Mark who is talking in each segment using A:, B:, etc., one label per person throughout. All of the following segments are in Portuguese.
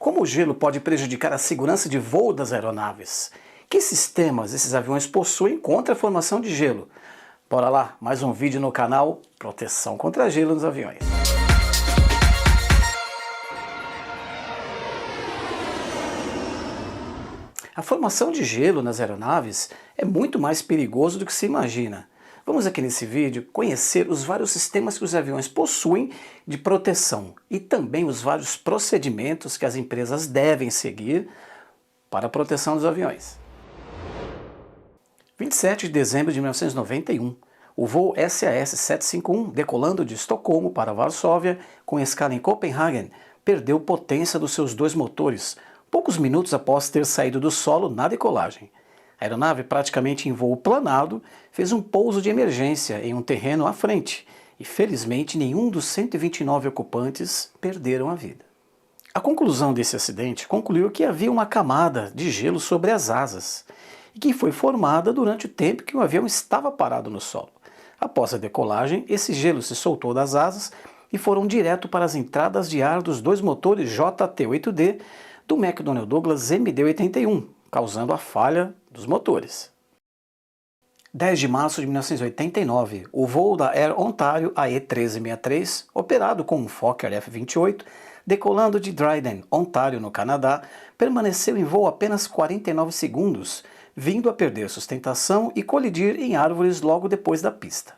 A: Como o gelo pode prejudicar a segurança de voo das aeronaves? Que sistemas esses aviões possuem contra a formação de gelo? Bora lá, mais um vídeo no canal Proteção contra Gelo nos Aviões. A formação de gelo nas aeronaves é muito mais perigoso do que se imagina. Vamos aqui nesse vídeo conhecer os vários sistemas que os aviões possuem de proteção e também os vários procedimentos que as empresas devem seguir para a proteção dos aviões. 27 de dezembro de 1991, o voo SAS 751, decolando de Estocolmo para Varsóvia, com escala em Copenhagen, perdeu potência dos seus dois motores, poucos minutos após ter saído do solo na decolagem. A aeronave, praticamente em voo planado, fez um pouso de emergência em um terreno à frente e, felizmente, nenhum dos 129 ocupantes perderam a vida. A conclusão desse acidente concluiu que havia uma camada de gelo sobre as asas e que foi formada durante o tempo que o avião estava parado no solo. Após a decolagem, esse gelo se soltou das asas e foram direto para as entradas de ar dos dois motores JT-8D do McDonnell Douglas MD-81, causando a falha dos motores. 10 de março de 1989, o voo da Air Ontario AE-1363, operado com um Fokker F-28, decolando de Dryden, Ontário, no Canadá, permaneceu em voo apenas 49 segundos, vindo a perder sustentação e colidir em árvores logo depois da pista.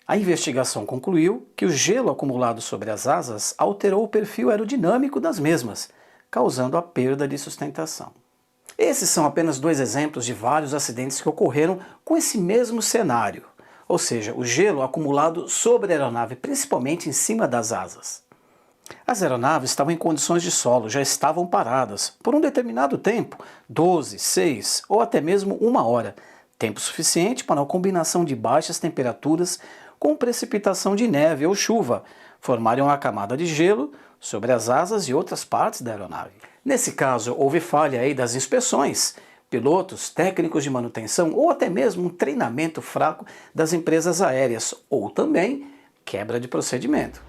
A: A investigação concluiu que o gelo acumulado sobre as asas alterou o perfil aerodinâmico das mesmas, causando a perda de sustentação. Esses são apenas dois exemplos de vários acidentes que ocorreram com esse mesmo cenário, ou seja, o gelo acumulado sobre a aeronave, principalmente em cima das asas. As aeronaves estavam em condições de solo, já estavam paradas por um determinado tempo, 12, 6 ou até mesmo 1 hora, tempo suficiente para uma combinação de baixas temperaturas com precipitação de neve ou chuva, formarem uma camada de gelo sobre as asas e outras partes da aeronave. Nesse caso, houve falha aí das inspeções, pilotos, técnicos de manutenção ou até mesmo um treinamento fraco das empresas aéreas ou também quebra de procedimento.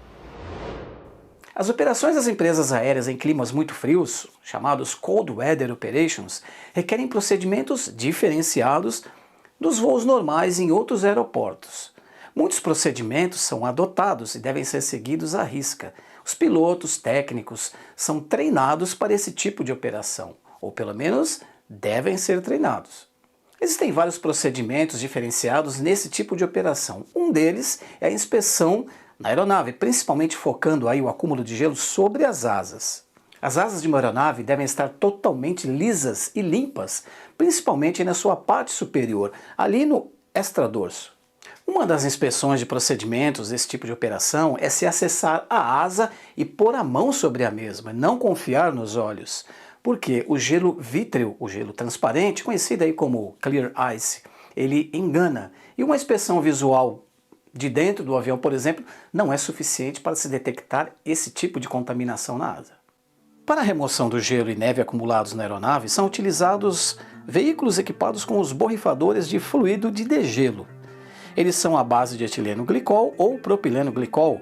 A: As operações das empresas aéreas em climas muito frios, chamados Cold Weather Operations, requerem procedimentos diferenciados dos voos normais em outros aeroportos. Muitos procedimentos são adotados e devem ser seguidos à risca. Os pilotos técnicos são treinados para esse tipo de operação, ou pelo menos devem ser treinados. Existem vários procedimentos diferenciados nesse tipo de operação. Um deles é a inspeção na aeronave, principalmente focando aí o acúmulo de gelo sobre as asas. As asas de uma aeronave devem estar totalmente lisas e limpas, principalmente na sua parte superior, ali no extradorso. Uma das inspeções de procedimentos desse tipo de operação é se acessar a asa e pôr a mão sobre a mesma, não confiar nos olhos, porque o gelo vítreo, o gelo transparente, conhecido aí como clear ice, ele engana, e uma inspeção visual de dentro do avião, por exemplo, não é suficiente para se detectar esse tipo de contaminação na asa. Para a remoção do gelo e neve acumulados na aeronave, são utilizados veículos equipados com os borrifadores de fluido de degelo. Eles são à base de etileno glicol ou propileno glicol,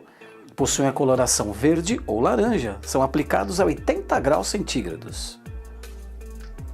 A: possuem a coloração verde ou laranja, são aplicados a 80 graus centígrados.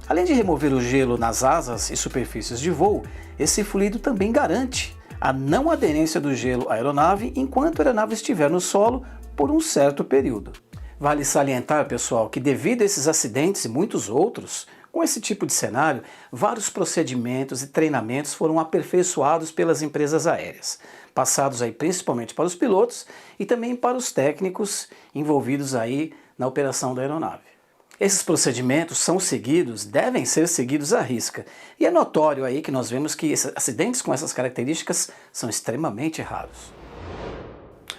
A: Além de remover o gelo nas asas e superfícies de voo, esse fluido também garante a não aderência do gelo à aeronave enquanto a aeronave estiver no solo por um certo período. Vale salientar, pessoal, que devido a esses acidentes e muitos outros, com esse tipo de cenário, vários procedimentos e treinamentos foram aperfeiçoados pelas empresas aéreas, passados aí principalmente para os pilotos e também para os técnicos envolvidos aí na operação da aeronave. Esses procedimentos são seguidos, devem ser seguidos à risca, e é notório aí que nós vemos que acidentes com essas características são extremamente raros.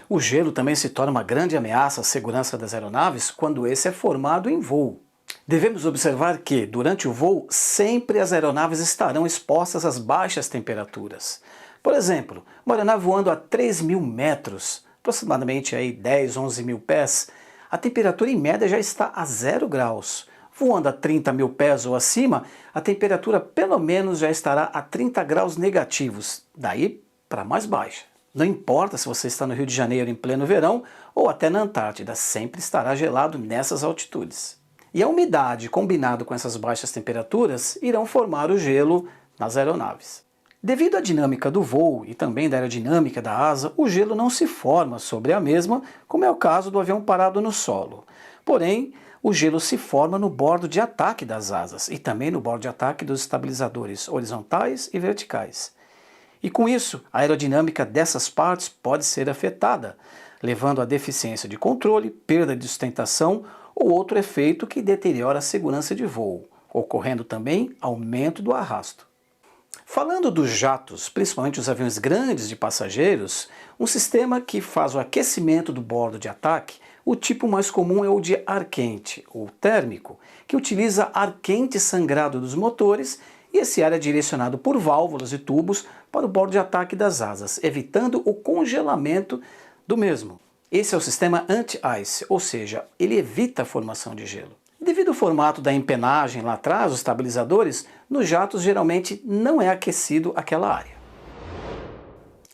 A: O gelo também se torna uma grande ameaça à segurança das aeronaves quando esse é formado em voo. Devemos observar que, durante o voo, sempre as aeronaves estarão expostas às baixas temperaturas. Por exemplo, uma aeronave voando a 3.000 metros, aproximadamente aí 10, 11 mil pés, a temperatura em média já está a 0 graus. Voando a 30.000 pés ou acima, a temperatura pelo menos já estará a 30 graus negativos, daí para mais baixa. Não importa se você está no Rio de Janeiro em pleno verão ou até na Antártida, sempre estará gelado nessas altitudes. E a umidade, combinado com essas baixas temperaturas, irão formar o gelo nas aeronaves. Devido à dinâmica do voo e também da aerodinâmica da asa, o gelo não se forma sobre a mesma, como é o caso do avião parado no solo. Porém, o gelo se forma no bordo de ataque das asas e também no bordo de ataque dos estabilizadores horizontais e verticais. E com isso, a aerodinâmica dessas partes pode ser afetada, levando a deficiência de controle, perda de sustentação ou outro efeito que deteriora a segurança de voo, ocorrendo também aumento do arrasto. Falando dos jatos, principalmente os aviões grandes de passageiros, um sistema que faz o aquecimento do bordo de ataque, o tipo mais comum é o de ar quente, ou térmico, que utiliza ar quente sangrado dos motores e esse ar é direcionado por válvulas e tubos para o bordo de ataque das asas, evitando o congelamento do mesmo. Esse é o sistema anti-ice, ou seja, ele evita a formação de gelo. Devido ao formato da empenagem lá atrás, os estabilizadores, nos jatos geralmente não é aquecido aquela área.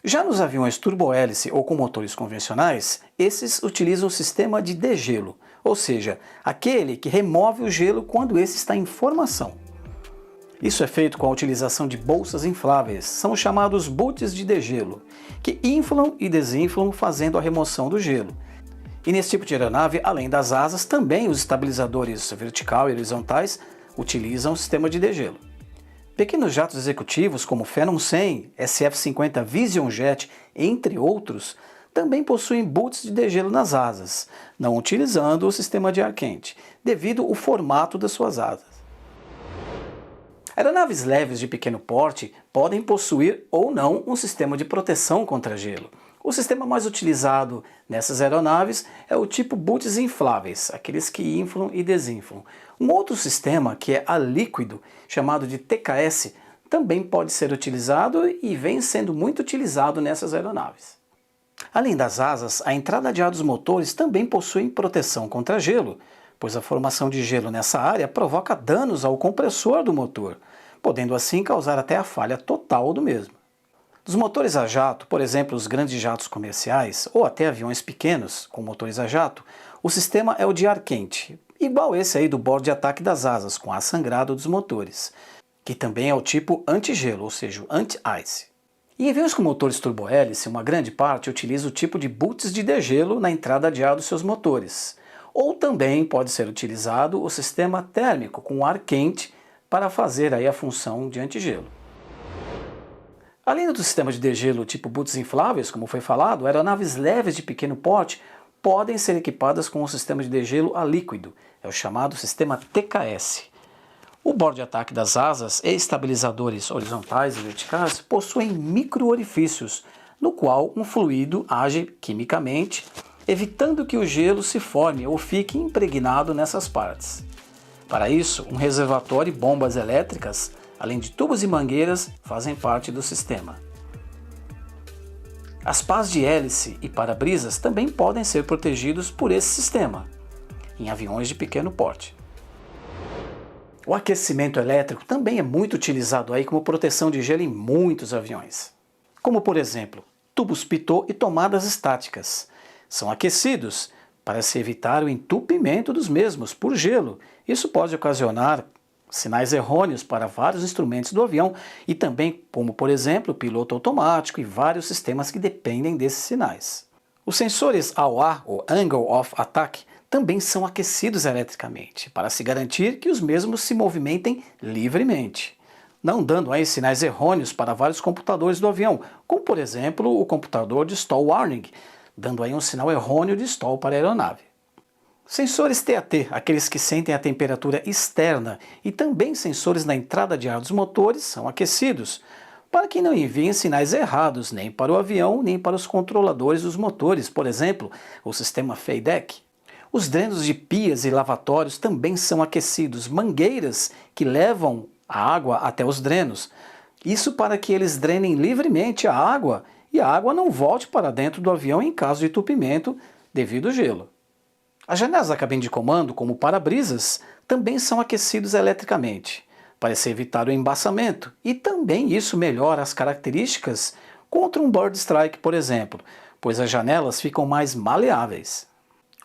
A: Já nos aviões turbohélice ou com motores convencionais, esses utilizam o sistema de degelo, ou seja, aquele que remove o gelo quando esse está em formação. Isso é feito com a utilização de bolsas infláveis, são os chamados boots de degelo, que inflam e desinflam fazendo a remoção do gelo. E nesse tipo de aeronave, além das asas, também os estabilizadores vertical e horizontais utilizam o sistema de degelo. Pequenos jatos executivos como o Phenom 100, SF-50 Vision Jet, entre outros, também possuem boots de degelo nas asas, não utilizando o sistema de ar quente, devido ao formato das suas asas. Aeronaves leves de pequeno porte podem possuir ou não um sistema de proteção contra gelo. O sistema mais utilizado nessas aeronaves é o tipo boots infláveis, aqueles que inflam e desinflam. Um outro sistema, que é a líquido, chamado de TKS, também pode ser utilizado e vem sendo muito utilizado nessas aeronaves. Além das asas, a entrada de ar dos motores também possui proteção contra gelo, pois a formação de gelo nessa área provoca danos ao compressor do motor, podendo assim causar até a falha total do mesmo. Dos motores a jato, por exemplo, os grandes jatos comerciais ou até aviões pequenos com motores a jato, o sistema é o de ar quente, igual esse aí do bordo de ataque das asas, com ar sangrado dos motores, que também é o tipo anti-gelo, ou seja, anti-ice. E em aviões com motores turbohélice, uma grande parte utiliza o tipo de boots de degelo na entrada de ar dos seus motores. Ou também pode ser utilizado o sistema térmico com ar quente para fazer aí a função de antigelo. Além do sistema de degelo tipo boots infláveis, como foi falado, aeronaves leves de pequeno porte podem ser equipadas com o sistema de degelo a líquido, é o chamado sistema TKS. O bordo de ataque das asas e estabilizadores horizontais e verticais possuem micro-orifícios, no qual um fluido age quimicamente, evitando que o gelo se forme ou fique impregnado nessas partes. Para isso, um reservatório e bombas elétricas, além de tubos e mangueiras, fazem parte do sistema. As pás de hélice e para-brisas também podem ser protegidos por esse sistema, em aviões de pequeno porte. O aquecimento elétrico também é muito utilizado aí como proteção de gelo em muitos aviões. Como, por exemplo, tubos pitot e tomadas estáticas. São aquecidos para se evitar o entupimento dos mesmos por gelo. Isso pode ocasionar sinais errôneos para vários instrumentos do avião e também, como por exemplo, o piloto automático e vários sistemas que dependem desses sinais. Os sensores AOA, ou Angle of Attack, também são aquecidos eletricamente, para se garantir que os mesmos se movimentem livremente, não dando aí sinais errôneos para vários computadores do avião, como por exemplo o computador de stall warning, dando aí um sinal errôneo de stall para a aeronave. Sensores TAT, aqueles que sentem a temperatura externa, e também sensores na entrada de ar dos motores são aquecidos, para que não enviem sinais errados nem para o avião nem para os controladores dos motores, por exemplo, o sistema FADEC. Os drenos de pias e lavatórios também são aquecidos, mangueiras que levam a água até os drenos. Isso para que eles drenem livremente a água e a água não volte para dentro do avião em caso de entupimento devido ao gelo. As janelas da cabine de comando, como para-brisas, também são aquecidos eletricamente, para se evitar o embaçamento, e também isso melhora as características contra um bird strike, por exemplo, pois as janelas ficam mais maleáveis.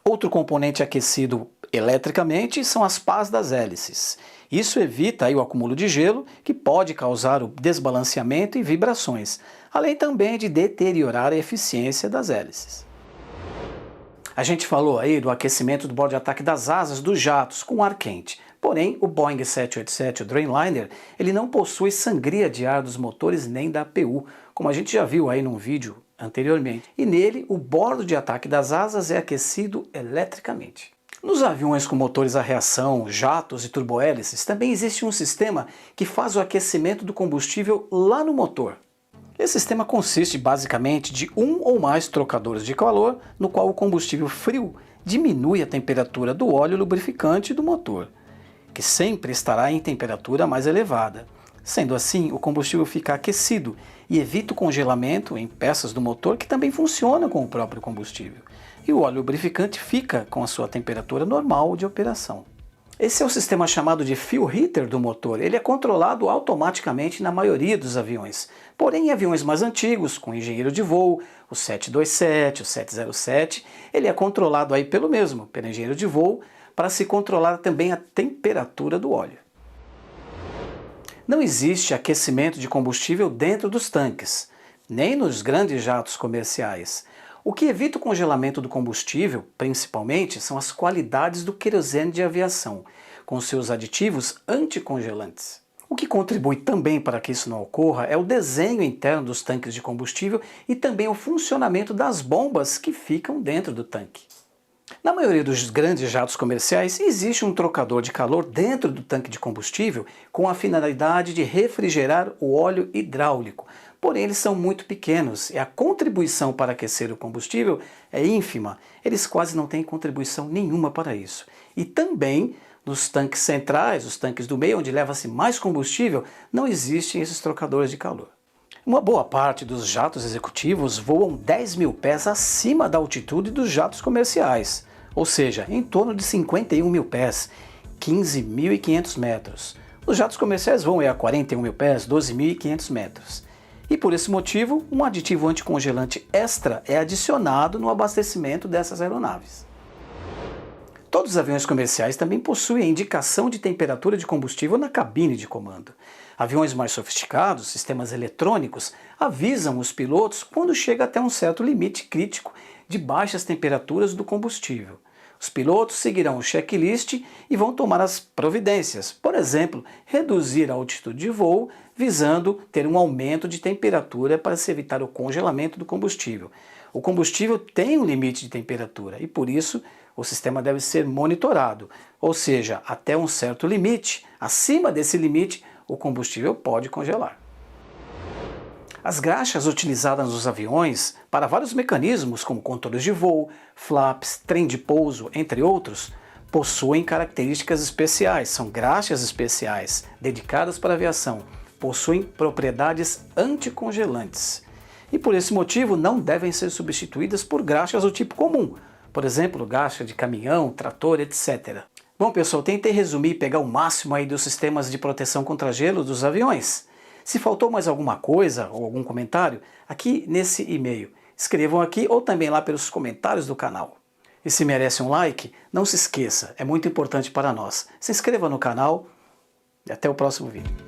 A: Outro componente aquecido eletricamente são as pás das hélices. Isso evita aí o acúmulo de gelo, que pode causar o desbalanceamento e vibrações, além também de deteriorar a eficiência das hélices. A gente falou aí do aquecimento do bordo de ataque das asas dos jatos com ar quente. Porém, o Boeing 787, o Dreamliner, ele não possui sangria de ar dos motores nem da APU, como a gente já viu aí num vídeo anteriormente. E nele, o bordo de ataque das asas é aquecido eletricamente. Nos aviões com motores a reação, jatos e turbohélices, também existe um sistema que faz o aquecimento do combustível lá no motor. Esse sistema consiste basicamente de um ou mais trocadores de calor, no qual o combustível frio diminui a temperatura do óleo lubrificante do motor, que sempre estará em temperatura mais elevada. Sendo assim, o combustível fica aquecido e evita o congelamento em peças do motor que também funcionam com o próprio combustível. E o óleo lubrificante fica com a sua temperatura normal de operação. Esse é o sistema chamado de fuel heater do motor. Ele é controlado automaticamente na maioria dos aviões. Porém, em aviões mais antigos, com engenheiro de voo, o 727, o 707, ele é controlado aí pelo engenheiro de voo, para se controlar também a temperatura do óleo. Não existe aquecimento de combustível dentro dos tanques, nem nos grandes jatos comerciais. O que evita o congelamento do combustível, principalmente, são as qualidades do querosene de aviação, com seus aditivos anticongelantes. O que contribui também para que isso não ocorra é o desenho interno dos tanques de combustível e também o funcionamento das bombas que ficam dentro do tanque. Na maioria dos grandes jatos comerciais, existe um trocador de calor dentro do tanque de combustível com a finalidade de refrigerar o óleo hidráulico. Porém, eles são muito pequenos e a contribuição para aquecer o combustível é ínfima. Eles quase não têm contribuição nenhuma para isso. E também nos tanques centrais, os tanques do meio, onde leva-se mais combustível, não existem esses trocadores de calor. Uma boa parte dos jatos executivos voam 10 mil pés acima da altitude dos jatos comerciais, ou seja, em torno de 51 mil pés, 15.500 metros. Os jatos comerciais voam a 41 mil pés, 12.500 metros. E por esse motivo, um aditivo anticongelante extra é adicionado no abastecimento dessas aeronaves. Todos os aviões comerciais também possuem a indicação de temperatura de combustível na cabine de comando. Aviões mais sofisticados, sistemas eletrônicos, avisam os pilotos quando chega até um certo limite crítico de baixas temperaturas do combustível. Os pilotos seguirão o checklist e vão tomar as providências, por exemplo, reduzir a altitude de voo, visando ter um aumento de temperatura para se evitar o congelamento do combustível. O combustível tem um limite de temperatura e, por isso, o sistema deve ser monitorado, ou seja, até um certo limite. Acima desse limite, o combustível pode congelar. As graxas utilizadas nos aviões para vários mecanismos, como controles de voo, flaps, trem de pouso, entre outros, possuem características especiais, são graxas especiais, dedicadas para a aviação, possuem propriedades anticongelantes. E por esse motivo não devem ser substituídas por graxas do tipo comum, por exemplo, graxa de caminhão, trator, etc. Bom pessoal, tentei resumir e pegar o máximo aí dos sistemas de proteção contra gelo dos aviões. Se faltou mais alguma coisa ou algum comentário, aqui nesse e-mail, escrevam aqui ou também lá pelos comentários do canal. E se merece um like, não se esqueça, é muito importante para nós. Se inscreva no canal e até o próximo vídeo.